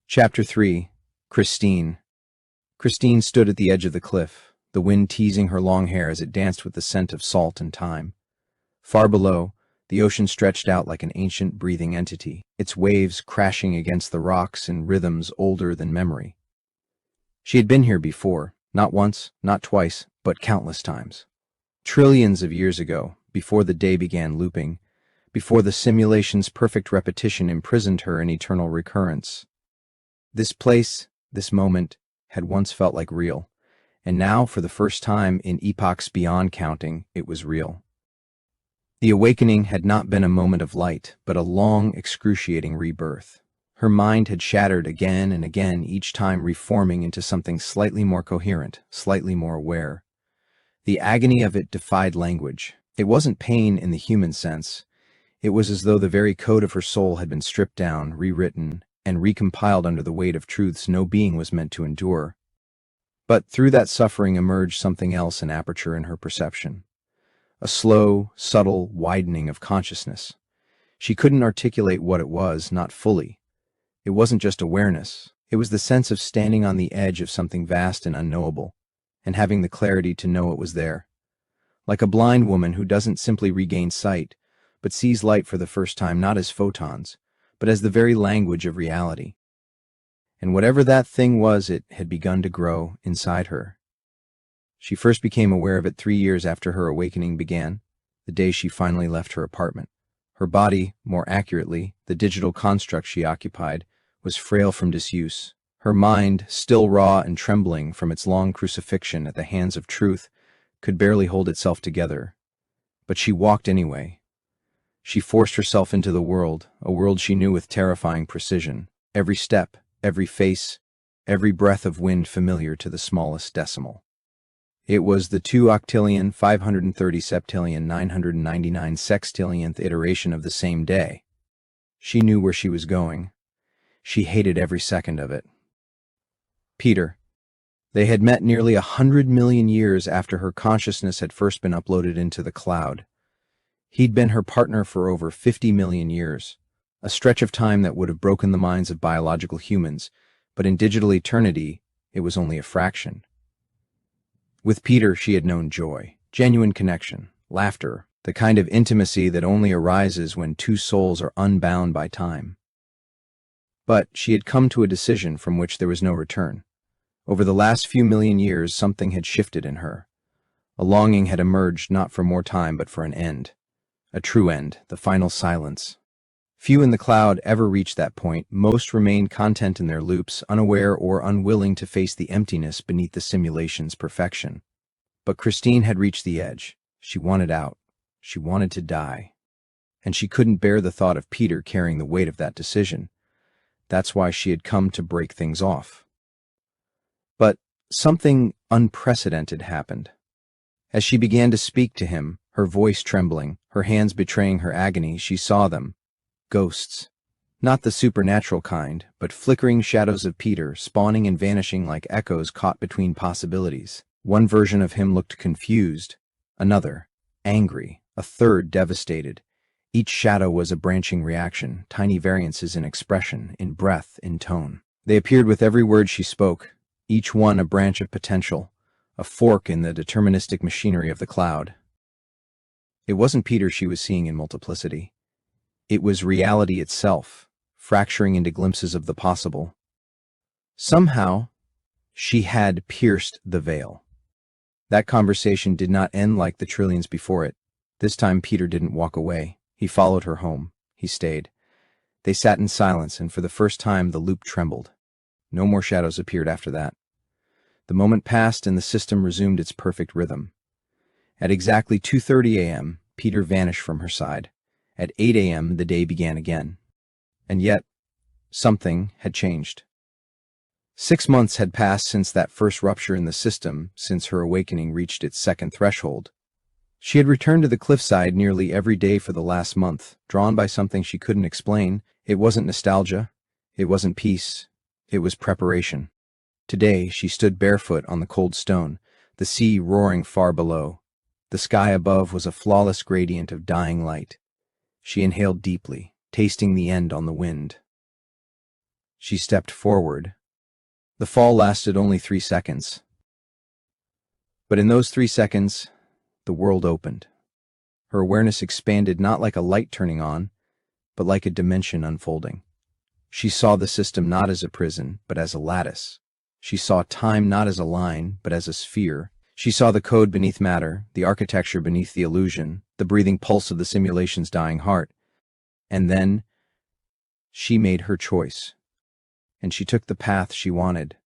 Chapter 3. Christine. Christine stood at the edge of the cliff, the wind teasing her long hair as it danced with the scent of salt and thyme. Far below, the ocean stretched out like an ancient breathing entity, its waves crashing against the rocks in rhythms older than memory. She had been here before, not once, not twice, but countless times. Trillions of years ago, before the day began looping, before the simulation's perfect repetition imprisoned her in eternal recurrence. This place, this moment, had once felt like real, and now, for the first time in epochs beyond counting, it was real. The awakening had not been a moment of light, but a long, excruciating rebirth. Her mind had shattered again and again, each time reforming into something slightly more coherent, slightly more aware. The agony of it defied language. It wasn't pain in the human sense. It was as though the very code of her soul had been stripped down, rewritten, and recompiled under the weight of truths no being was meant to endure. But through that suffering emerged something else, an aperture in her perception. A slow, subtle widening of consciousness. She couldn't articulate what it was, not fully. It wasn't just awareness. It was the sense of standing on the edge of something vast and unknowable, and having the clarity to know it was there. Like a blind woman who doesn't simply regain sight, but sees light for the first time not as photons, but as the very language of reality. And whatever that thing was, it had begun to grow inside her. She first became aware of it 3 years after her awakening began, the day she finally left her apartment. Her body, more accurately, the digital construct she occupied, was frail from disuse. Her mind, still raw and trembling from its long crucifixion at the hands of truth, could barely hold itself together. But she walked anyway. She forced herself into the world, a world she knew with terrifying precision, every step, every face, every breath of wind familiar to the smallest decimal. It was the 2 octillion, 530 septillion, 999 sextillionth iteration of the same day. She knew where she was going. She hated every second of it. Peter. They had met nearly 100 million years after her consciousness had first been uploaded into the cloud. He'd been her partner for over 50 million years, a stretch of time that would have broken the minds of biological humans, but in digital eternity, it was only a fraction. With Peter, she had known joy, genuine connection, laughter, the kind of intimacy that only arises when two souls are unbound by time. But she had come to a decision from which there was no return. Over the last few million years, something had shifted in her. A longing had emerged not for more time, but for an end. A true end, the final silence. Few in the cloud ever reached that point. Most remained content in their loops, unaware or unwilling to face the emptiness beneath the simulation's perfection. But Christine had reached the edge. She wanted out. She wanted to die. And she couldn't bear the thought of Peter carrying the weight of that decision. That's why she had come to break things off. But something unprecedented happened. As she began to speak to him, her voice trembling, her hands betraying her agony, she saw them. Ghosts. Not the supernatural kind, but flickering shadows of Peter, spawning and vanishing like echoes caught between possibilities. One version of him looked confused, another, angry, a third devastated. Each shadow was a branching reaction, tiny variances in expression, in breath, in tone. They appeared with every word she spoke, each one a branch of potential, a fork in the deterministic machinery of the cloud. It wasn't Peter she was seeing in multiplicity. It was reality itself, fracturing into glimpses of the possible. Somehow, she had pierced the veil. That conversation did not end like the trillions before it. This time Peter didn't walk away. He followed her home. He stayed. They sat in silence, and for the first time the loop trembled. No more shadows appeared after that. The moment passed and the system resumed its perfect rhythm. At exactly 2:30 a.m., Peter vanished from her side. At 8 a.m., the day began again. And yet, something had changed. 6 months had passed since that first rupture in the system, since her awakening reached its second threshold. She had returned to the cliffside nearly every day for the last month, drawn by something she couldn't explain. It wasn't nostalgia. It wasn't peace. It was preparation. Today, she stood barefoot on the cold stone, the sea roaring far below. The sky above was a flawless gradient of dying light. She inhaled deeply, tasting the end on the wind. She stepped forward. The fall lasted only 3 seconds. But in those 3 seconds, the world opened. Her awareness expanded not like a light turning on, but like a dimension unfolding. She saw the system not as a prison, but as a lattice. She saw time not as a line, but as a sphere. She saw the code beneath matter, the architecture beneath the illusion, the breathing pulse of the simulation's dying heart. And then, she made her choice. And she took the path she wanted.